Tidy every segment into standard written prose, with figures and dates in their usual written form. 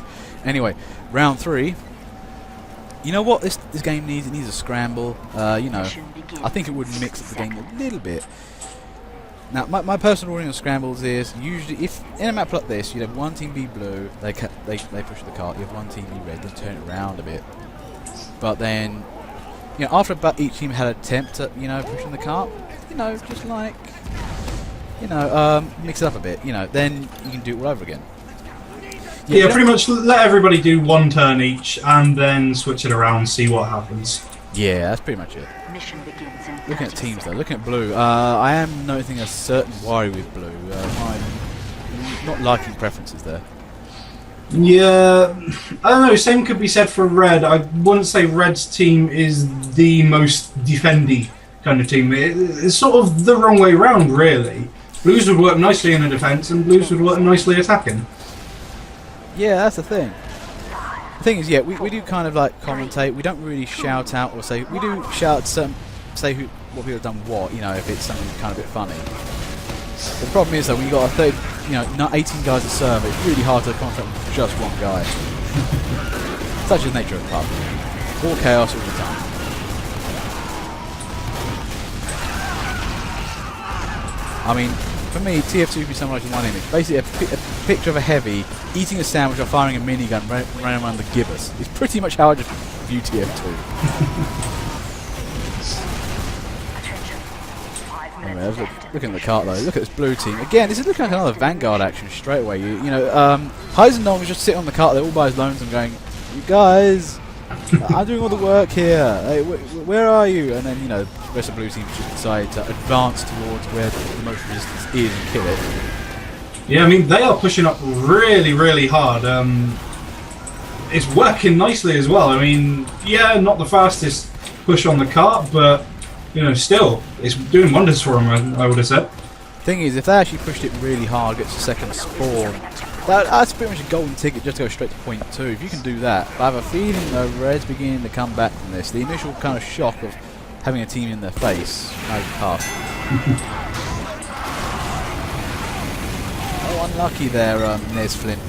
sorry. Anyway, round 3. You know what this game needs? It needs a scramble. You know, I think it would mix up the game a little bit. Now, my personal ruling on scrambles is usually if in a map like this, you'd have one team be blue, they push the cart. You have one team be red, they turn it around a bit. But then, you know, after about each team had an attempt at pushing the cart, you know, just like mix it up a bit. You know, then you can do it all over again. Yeah, pretty much let everybody do one turn each, and then switch it around, see what happens. Yeah, that's pretty much it. Looking at teams though, looking at blue, I am noticing a certain worry with blue. I'm not liking preferences there. Yeah, I don't know, same could be said for red. I wouldn't say red's team is the most defendy kind of team. It's sort of the wrong way round, really. Blues would work nicely in a defence, and blues would work nicely attacking. Yeah, that's the thing. The thing is, yeah, we do kind of like commentate. We don't really shout out or say. We do shout some, say what people have done what, you know, if it's something kind of a bit funny. But the problem is though, when you got a not 18 guys a serve, it's really hard to concentrate with just one guy. Such is the nature of the pub. All chaos all the time. I mean, for me, TF2 would be summarised in one image. Basically, a picture of a heavy eating a sandwich while firing a minigun running around the gibbous. It's pretty much how I just view TF2. Anyway, looking at the cart though. Look at this blue team. Again, this is looking like another Vanguard action straight away. Heisendong is just sitting on the cart there all by his lonesome going, "You guys, I'm doing all the work here. Hey, where are you?" And then, the rest of the blue team just decide to advance towards where the most resistance is and kill it. Yeah, I mean, they are pushing up really, really hard. It's working nicely as well. I mean, yeah, not the fastest push on the cart, but, still, it's doing wonders for them, I would have said. Thing is, if they actually pushed it really hard, gets a second spawn, that's pretty much a golden ticket just to go straight to point 2. If you can do that. But I have a feeling though, Red's beginning to come back from this. The initial kind of shock of having a team in their face has passed. Oh, unlucky there, Nez Flint.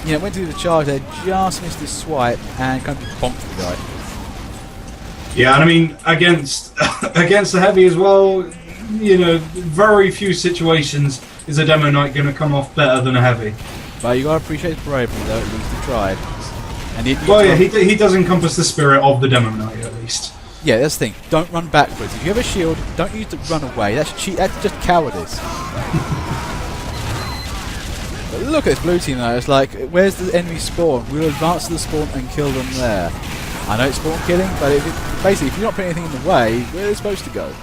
Went to do the charge there, just missed his swipe, and kind of bonked the guy. Yeah, and I mean, against the heavy as well, very few situations is a Demo Knight going to come off better than a heavy. But you got to appreciate his bravery though, at least he tried. And he does encompass the spirit of the Demo Knight at least. Yeah, that's the thing. Don't run backwards. If you have a shield, don't use to run away. That's cheat. That's just cowardice. But look at this blue team though. It's like, where's the enemy spawn? We'll advance to the spawn and kill them there. I know it's spawn killing, but basically, if you're not putting anything in the way, where are they supposed to go?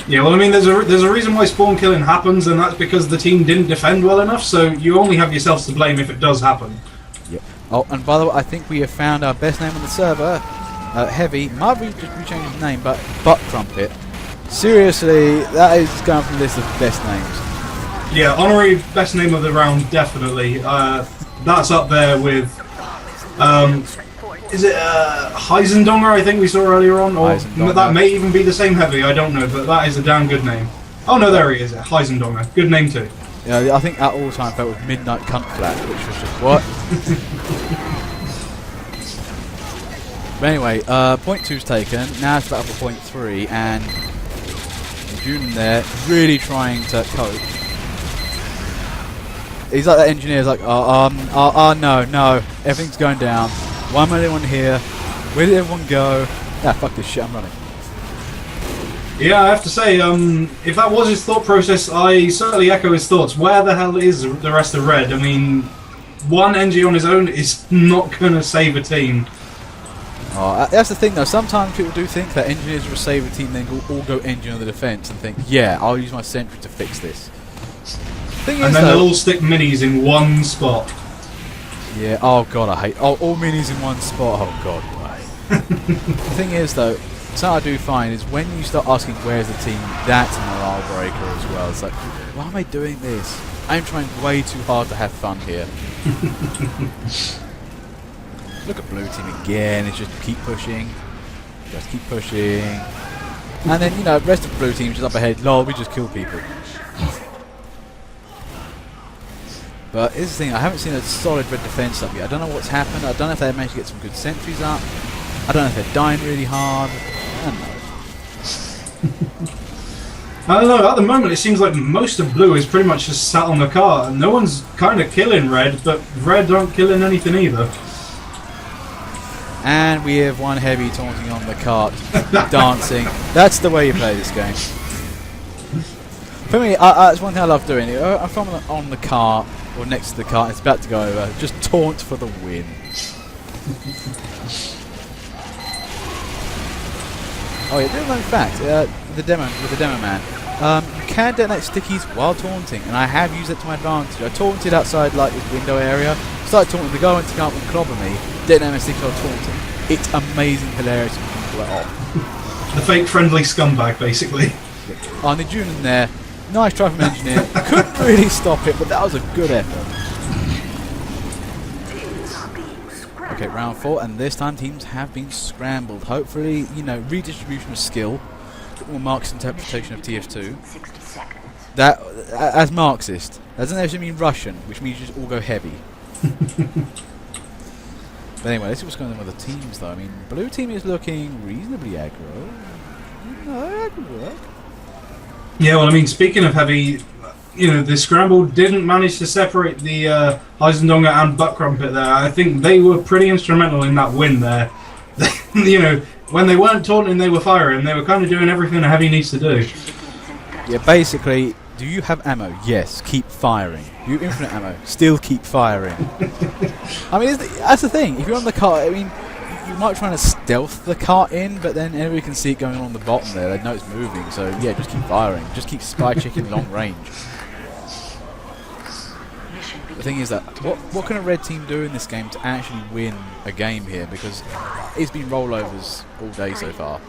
Yeah, well, I mean, there's a reason why spawn killing happens, and that's because the team didn't defend well enough. So you only have yourselves to blame if it does happen. Yep. Oh, and by the way, I think we have found our best name on the server. Heavy. Might be just rechanged his name, but Butt Crumpet. Seriously, that is going from the list of best names. Yeah, honorary best name of the round, definitely. That's up there with. Is it Heisendonger, I think we saw earlier on? Or that may even be the same heavy, I don't know, but that is a damn good name. Oh no, there he is, Heisendonger. Good name too. Yeah, I think at all time felt with Midnight Cunt Flat, which was just what? But anyway, point 2's taken, now it's battle for point 3, and Junin there really trying to cope. He's like that engineer's like, no, everything's going down. Why am I the only one here? Where did everyone go? Fuck this shit, I'm running. Yeah, I have to say, if that was his thought process, I certainly echo his thoughts. Where the hell is the rest of Red? I mean, one NG on his own is not going to save a team. Oh, that's the thing though, sometimes people do think that engineers will save a team, then all go engine on the defence and think, yeah, I'll use my sentry to fix this. And then they'll all stick minis in one spot. Yeah, oh god, I hate... all minis in one spot, oh god, right. The thing is though, something I do find is when you start asking where's the team, that's a morale breaker as well. It's like, why am I doing this? I'm trying way too hard to have fun here. Look at blue team again, it's just keep pushing. Just keep pushing. And then, the rest of the blue team is just up ahead, lol, we just kill people. But here's the thing, I haven't seen a solid red defence up yet. I don't know what's happened. I don't know if they managed to get some good sentries up. I don't know if they're dying really hard. I don't know. I don't know, at the moment it seems like most of blue is pretty much just sat on the cart, and no one's kind of killing red, but red aren't killing anything either. And we have one heavy taunting on the cart, dancing. That's the way you play this game. For me, that's one thing I love doing. If I'm on the cart, or next to the cart, it's about to go over, just taunt for the win. Oh yeah, little known fact, with the demo man, you can detonate stickies while taunting, and I have used it to my advantage. I taunted outside like this window area, started taunting, the guy went to come up and clobber me, detonate my stickies while taunting. It's amazing, hilarious, you can pull it off. The fake friendly scumbag, basically. Oh, and the June in there, nice try from Engineer, couldn't really stop it, but that was a good effort. Okay, round 4, and this time teams have been scrambled. Hopefully, you know, redistribution of skill, or Marx's interpretation of TF2. That, as Marxist, doesn't actually mean Russian, which means you just all go heavy. But anyway, let's see what's going on with the teams, though. I mean, blue team is looking reasonably aggro. No, that could work. Yeah, well, I mean, speaking of heavy, you know, the scramble didn't manage to separate the Heisendonga and Butt Crumpet there. I think they were pretty instrumental in that win there. You know, when they weren't taunting, they were firing. They were kind of doing everything a heavy needs to do. Yeah, basically, do you have ammo? Yes, keep firing. You have infinite ammo, still keep firing. I mean, that's the thing. If you're on the cart, I mean, you might try to stealth the cart in, but then everybody can see it going on the bottom there. They know it's moving, so yeah, just keep firing. Just keep spy checking long range. The thing is that, what can a red team do in this game to actually win a game here? Because it's been rollovers all day so far.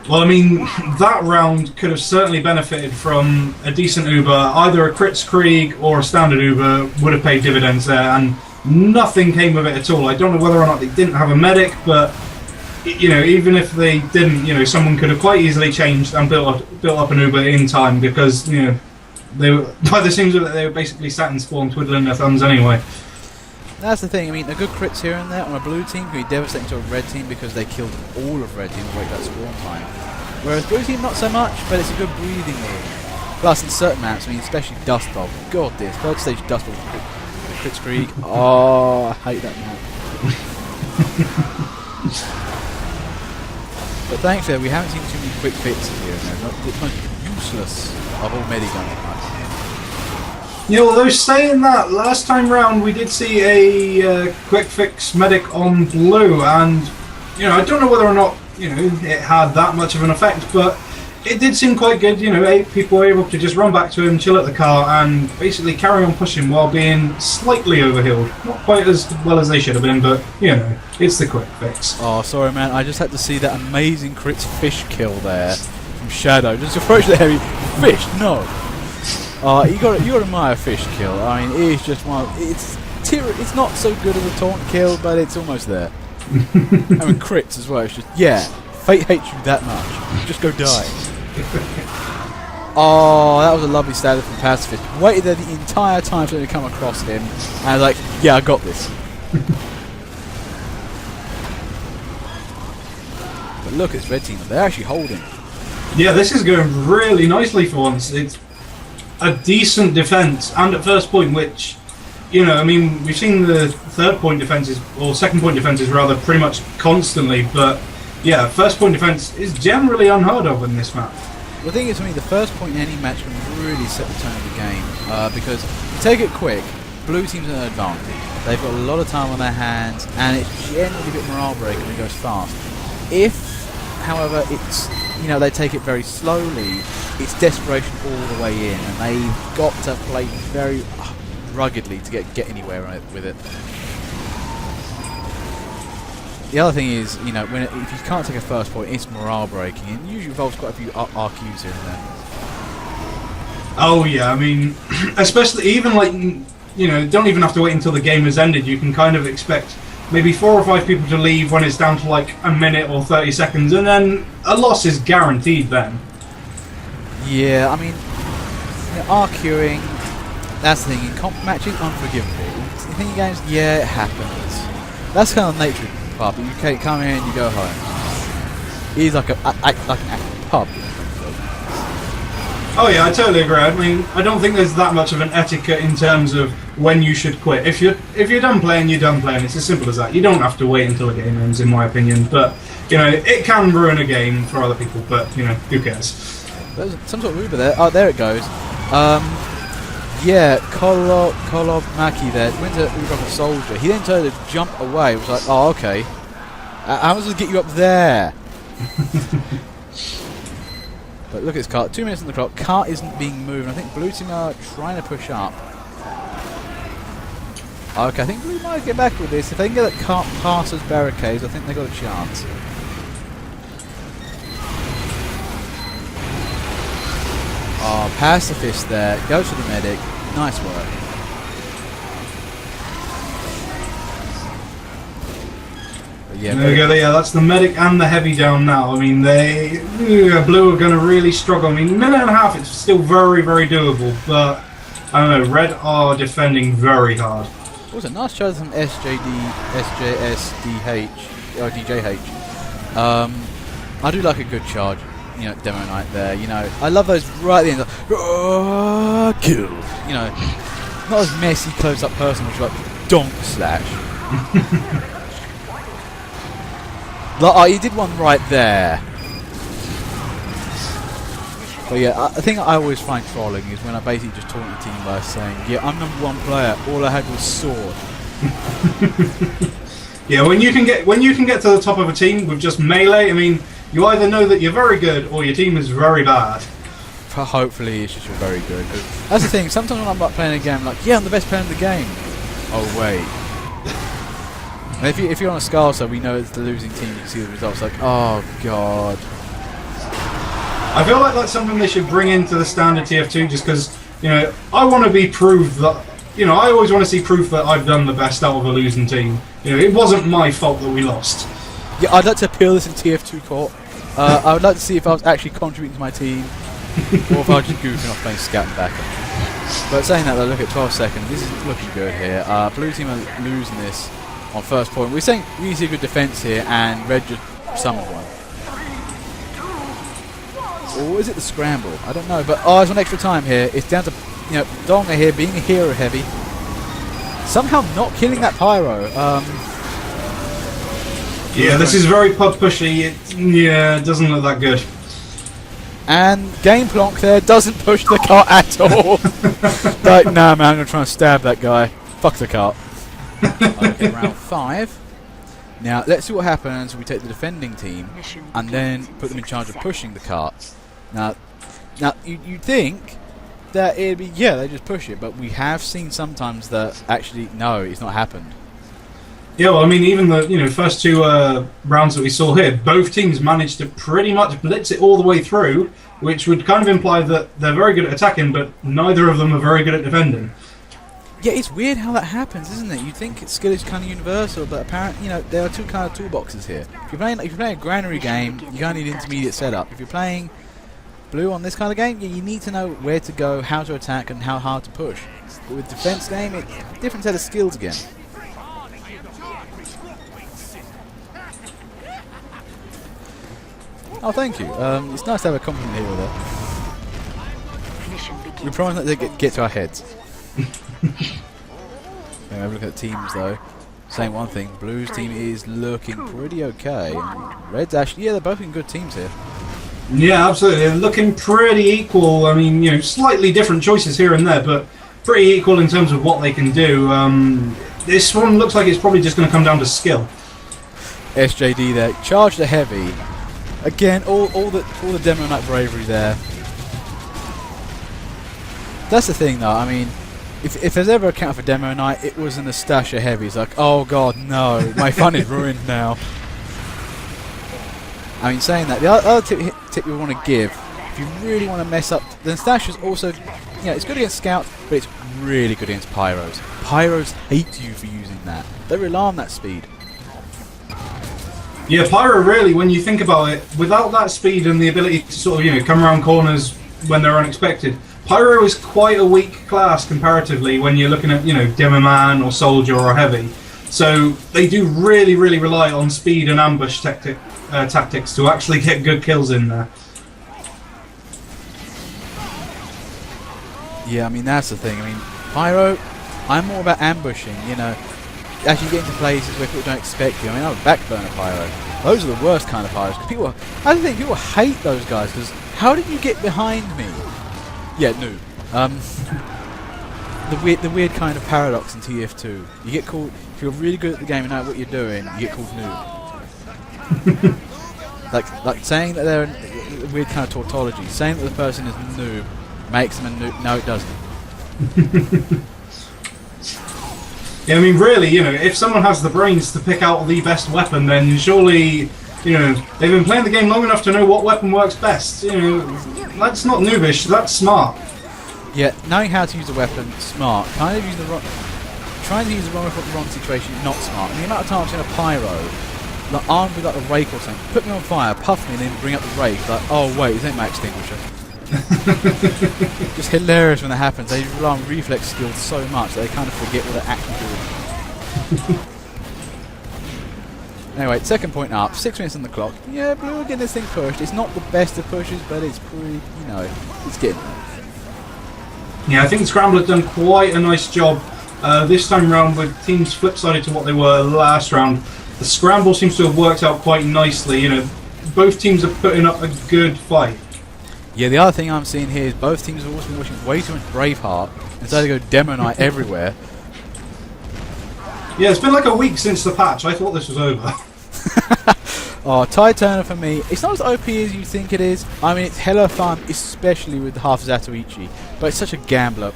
Well, I mean, that round could have certainly benefited from a decent Uber. Either a Crits Krieg or a standard Uber would have paid dividends there, and nothing came of it at all. I don't know whether or not they didn't have a medic, but you know, even if they didn't, you know, someone could have quite easily changed and built up an Uber in time, because you know, they were, by the seems of it, they were basically sat in spawn twiddling their thumbs anyway. That's the thing. I mean, a good crits here and there on a blue team can be devastating to a red team because they killed all of red team to break that spawn time. Whereas blue team not so much, but it's a good breathing room. Plus, in certain maps, I mean, especially Dust Bowl. God, this third stage Dust Bowl, the Crits Krieg. Oh, I hate that map. But thankfully, we haven't seen too many quick fixes here. Not the most useless of all mediguns. Yeah, although saying that, last time round we did see a quick fix medic on blue, and you know, I don't know whether or not, you know, it had that much of an effect, but it did seem quite good. You know, 8 people were able to just run back to him, chill at the car, and basically carry on pushing while being slightly overhealed. Not quite as well as they should have been, but you know, it's the quick fix. Oh, sorry, man. I just had to see that amazing crits fish kill there from Shadow. Just approach the heavy fish. No. You got to admire fish kill. I mean, it's just one. It's not so good as a taunt kill, but it's almost there. I mean, crits as well. It's just, yeah, fate hates you that much. Just go die. Oh, that was a lovely status from Pacifist. Waited there the entire time for them to come across him, and I was like, yeah, I got this. But look at this red team. They're actually holding. Yeah, this is going really nicely for once. It's a decent defense, and at first point, which, you know, I mean, we've seen the third point defenses, or second point defenses rather, pretty much constantly, but yeah, first point defense is generally unheard of in this map. The thing is, for me, the first point in any match can really set the tone of the game, because you take it quick, blue team's an advantage. They've got a lot of time on their hands, and it's generally a bit morale breaking when it goes fast. If, however, it's, you know, they take it very slowly, it's desperation all the way in, and they've got to play very ruggedly to get anywhere with it. The other thing is, you know, if you can't take a first point, it's morale breaking, and it usually involves quite a few RQs here and there. Oh yeah, I mean, especially even like, you know, don't even have to wait until the game has ended. You can kind of expect maybe 4 or 5 people to leave when it's down to like a minute or 30 seconds, and then a loss is guaranteed then. Yeah, I mean, you know, RQing, That's the thing, in comp matches, unforgivable. In thingy games, yeah, it happens. That's kind of the nature of the pub. You come in, you go home. It is like an actual pub. Oh yeah, I totally agree. I mean, I don't think there's that much of an etiquette in terms of when you should quit. If you're done playing, you're done playing. It's as simple as that. You don't have to wait until a game ends, in my opinion. But it can ruin a game for other people. But who cares? There's some sort of Uber there. Oh, there it goes. Yeah, Kolov Maki there went to Uber up a soldier. He then tried to jump away. It was like, oh, okay. How was to get you up there? But look at this cart. 2 minutes on the clock. Cart isn't being moved. I think blue team are trying to push up. Okay, I think blue might get back with this. If they can get that cart past those barricades, I think they got a chance. Oh, pacifist there. Goes for the medic. Nice work. Yeah, there we go. Yeah, that's the medic and the heavy down now. I mean, blue are going to really struggle. I mean, minute and a half, it's still very, very doable. But I don't know. Red are defending very hard. Also, nice charge from SJSDH or DJH. I do like a good charge. Demo Knight there. I love those right at the end. Like, kill. Not as messy, close-up person, which is like donk slash. He did one right there. But yeah, I think I always find trolling is when I basically just taunt the team by saying, yeah, I'm #1 player. All I had was sword. Yeah, when you can get to the top of a team with just melee, I mean, you either know that you're very good or your team is very bad. Hopefully, it's just you're very good. That's the thing. Sometimes when I'm not playing a game, I'm like, yeah, I'm the best player in the game. Oh wait. And if you're on a Scar, so we know it's the losing team. You can see the results. Like, oh god. I feel like that's something they should bring into the standard TF2, just because I want to be proved that I always want to see proof that I've done the best out of a losing team. It wasn't my fault that we lost. Yeah, I'd like to appeal this in TF2 court. I would like to see if I was actually contributing to my team, or if I was just goofing off playing scat and backup. But saying that, though, look at 12 seconds. This is looking good here. Blue team are losing this on first point. We're saying we see a good defense here, and red just summoned one. Or is it the scramble? I don't know. But there's one extra time here. It's down to Donga here being a hero heavy, somehow not killing that pyro. Yeah, this is very pub pushy. It doesn't look that good. And Game Plonk there doesn't push the cart at all. Like, nah, man, I'm going to try and stab that guy. Fuck the cart. Okay, round 5. Now, let's see what happens when we take the defending team and then put them in charge of pushing the cart. Now you'd think that it'd be, yeah, they just push it, but we have seen sometimes that actually, no, it's not happened. Yeah, well, I mean, even the first 2 rounds that we saw here, both teams managed to pretty much blitz it all the way through, which would kind of imply that they're very good at attacking, but neither of them are very good at defending. Yeah, it's weird how that happens, isn't it? You'd think skill is kind of universal, but apparently, there are 2 kind of toolboxes here. If you're playing a granary game, you're going to need intermediate setup. If you're playing blue on this kind of game, you need to know where to go, how to attack, and how hard to push. But with defense game, it's a different set of skills again. Oh, thank you. It's nice to have a compliment here with it. We promise not to get to our heads. Have a look at the teams, though. Saying one thing, Blue's team is looking pretty okay. And Red's actually, yeah, they're both in good teams here. Yeah, absolutely. They're looking pretty equal. I mean, slightly different choices here and there, but pretty equal in terms of what they can do. This one looks like it's probably just going to come down to skill. SJD there, charge the heavy. Again, all the Demo Knight bravery there. That's the thing, though. I mean, if there's ever a counter for Demo Knight, it was in the Stasher heavy. It's like, oh god, no, my fun is ruined now. I mean, saying that, the other tip you want to give, if you really want to mess up, then Stasher's also, it's good against Scouts, but it's really good against Pyros. Pyros hate you for using that. They rely on that speed. Yeah, Pyro really, when you think about it, without that speed and the ability to sort of, come around corners when they're unexpected, Pyro is quite a weak class comparatively when you're looking at, Demoman or Soldier or Heavy. So they do really, really rely on speed and ambush tactics to actually get good kills in there. Yeah, I mean, that's the thing. I mean, Pyro, I'm more about ambushing, As you get into places where people don't expect you. I mean, I'm a backburner Pyro. Those are the worst kind of Pyros. Because I think people hate those guys, because how did you get behind me? Yeah, noob. The weird kind of paradox in TF2. You get called, if you're really good at the game and know what you're doing, you get called noob. like saying that they're a weird kind of tautology. Saying that the person is a noob makes them a noob. No, it doesn't. Yeah, I mean, really, if someone has the brains to pick out the best weapon, then surely, they've been playing the game long enough to know what weapon works best. That's not noobish, that's smart. Yeah, knowing how to use a weapon, smart. Trying to use the wrong situation, not smart. And the amount of times I've seen a Pyro, like armed with like a rake or something, put me on fire, puff me, and then bring up the rake. Like, oh wait, is that my extinguisher? Just hilarious when that happens. They rely on reflex skills so much that they kind of forget what they're actually doing. Anyway, second point up, 6 minutes on the clock. Yeah, Blue are getting this thing pushed. It's not the best of pushes, but it's pretty, it's getting there. Yeah, I think Scramble have done quite a nice job this time around with teams flip-sided to what they were last round. The Scramble seems to have worked out quite nicely. Both teams are putting up a good fight. Yeah, the other thing I'm seeing here is both teams have also been watching way too much Braveheart and decided to go Demo Knight everywhere. Yeah, it's been like a week since the patch. I thought this was over. Oh, Ty Turner for me, it's not as OP as you think it is. I mean, it's hella fun, especially with half Zatoichi, but it's such a gambler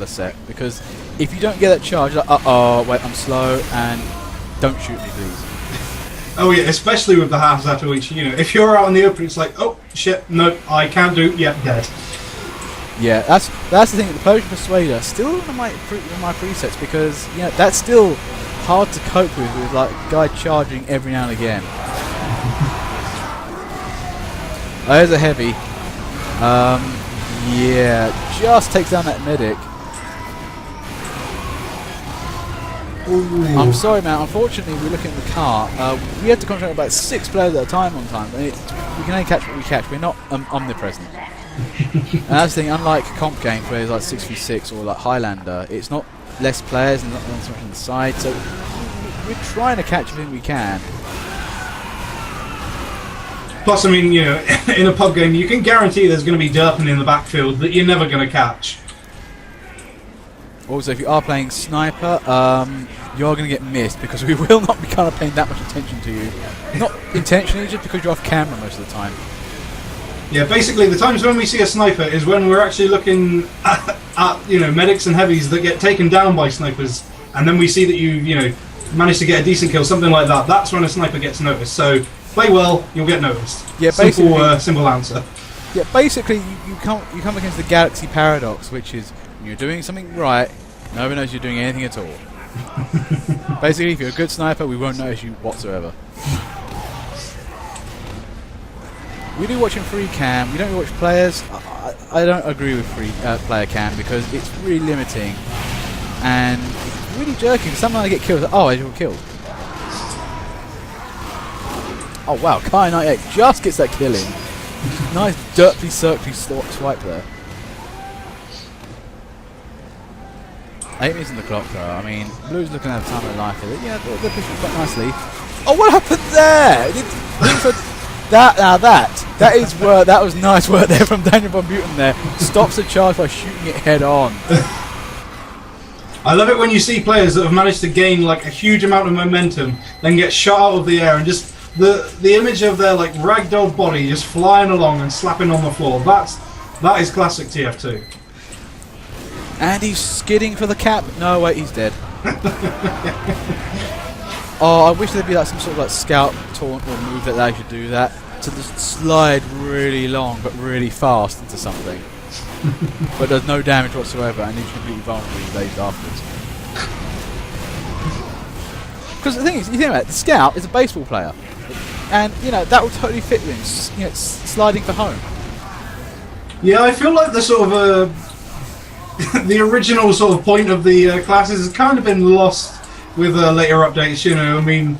set, because if you don't get that charge, like, uh-oh, wait, I'm slow, and don't shoot me, please. Oh yeah, especially with the half Zatoichi, if you're out in the open, it's like, oh, shit, no, I can't do, dead. Yeah, that's the thing, the Potion Persuader, still one of my presets, because, that's still hard to cope with like, a guy charging every now and again. Oh, there's a heavy. Yeah, just takes down that medic. Ooh. I'm sorry, man. Unfortunately, we're looking at the car. We had to concentrate about 6 players at a time on time. We can only catch what we catch. We're not omnipresent. And that's the thing. Unlike comp games where it's like 6v6 or like Highlander, it's not less players and not so much on the side. So we're trying to catch everything we can. Plus, I mean, in a pub game, you can guarantee there's going to be derping in the backfield that you're never going to catch. Also, if you are playing Sniper, you are going to get missed because we will not be kind of paying that much attention to you. Not intentionally, just because you're off camera most of the time. Yeah, basically, the times when we see a Sniper is when we're actually looking at medics and heavies that get taken down by snipers, and then we see that you managed to get a decent kill, something like that. That's when a Sniper gets noticed. So play well, you'll get noticed. Yeah, simple answer. Yeah, basically you come against the Galaxy paradox, which is when you're doing something right, no one knows you're doing anything at all. Basically, if you're a good sniper, we won't notice you whatsoever. We do watch in free cam. We don't watch players. I don't agree with free player cam because it's really limiting and it's really jerky. Sometimes I get killed. Oh, I got killed. Oh wow, Kai 98 just gets that kill in. Nice dirtly circly swipe there. 8 minutes in the clock though. I mean, Blue's looking at the time of their life here. Yeah, they're pushing quite nicely. Oh, what happened there? That is work. That was nice work there from Daniel Von Buten there. Stops the charge by shooting it head on. I love it when you see players that have managed to gain like a huge amount of momentum, then get shot out of the air and just the image of their like ragdoll body just flying along and slapping on the floor. That is classic TF2. And he's skidding for the cap. No, wait, he's dead. Oh, I wish there'd be like some sort of like scout taunt or move that allows you to do that. To just slide really long but really fast into something. But there's no damage whatsoever and he's completely vulnerable in the days afterwards. Because the thing is, you think about it, the scout is a baseball player. And, that would totally fit with him, sliding for home. Yeah, I feel like the sort of the original sort of point of the classes has kind of been lost with later updates. You know, I mean,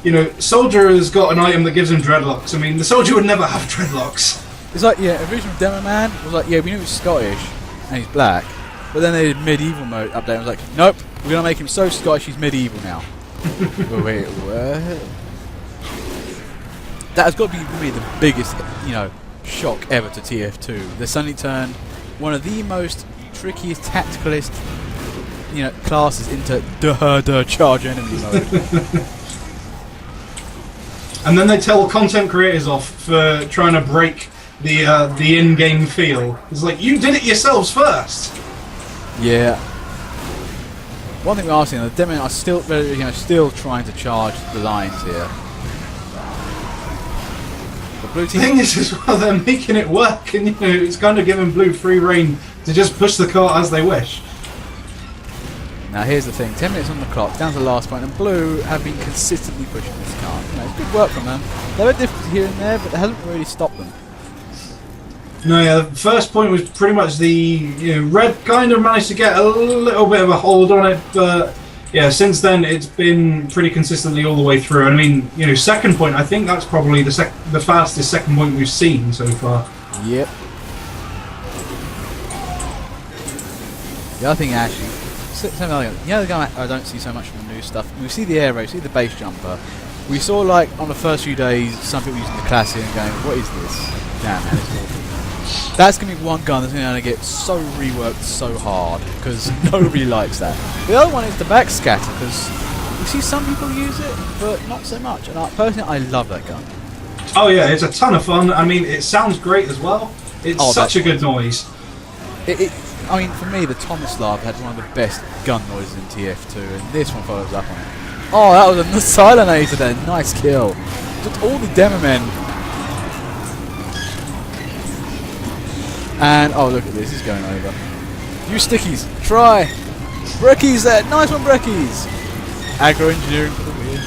you know, Soldier has got an item that gives him dreadlocks. I mean, the Soldier would never have dreadlocks. It's like, yeah, original Demo Man was like, yeah, we knew he was Scottish and he's black, but then they did medieval mode update and was like, nope, we're gonna make him so Scottish he's medieval now. Wait, what? That has got to be for me the biggest, you know, shock ever to TF2. They suddenly turned one of the most trickiest, tacticalist, you know, classes into the charge enemy mode. And then they tell content creators off for trying to break the in-game feel. It's like, you did it yourselves first. Yeah. One thing we are seeing, the demo are still, you know, still trying to charge the lines here. The blue The team. thing is, as well, they're making it work, and you know, it's kind of giving Blue free reign to just push the cart as they wish. Now here's the thing: 10 minutes on the clock, down to the last point, and Blue have been consistently pushing this cart. You know, it's good work from them. They've had difficulty here and there, but it hasn't really stopped them. No, yeah, the first point was pretty much Red kind of managed to get a little bit of a hold on it, but yeah, since then it's been pretty consistently all the way through. And I mean, you know, second point, I think that's probably the fastest second point we've seen so far. Yep. The other thing, actually, the other guy I don't see so much from the new stuff. We see the air raid, we see the base jumper. We saw, like, on the first few days, some people using the classic and going, what is this? Damn, man, it's awful. That's going to be one gun that's going to get so reworked so hard, because nobody likes that. The other one is the backscatter, because we see some people use it, but not so much. And personally, I love that gun. Oh yeah, it's a ton of fun. I mean, it sounds great as well. It's such a good noise. I mean, for me, the Tomislav had one of the best gun noises in TF2, and this one follows up on it. Oh, that was a Silanator there. Nice kill. Just all the demo men. And, oh, look at this. He's going over. You stickies. Try. Breckies there. Nice one, Breckies. Agro engineering for the win.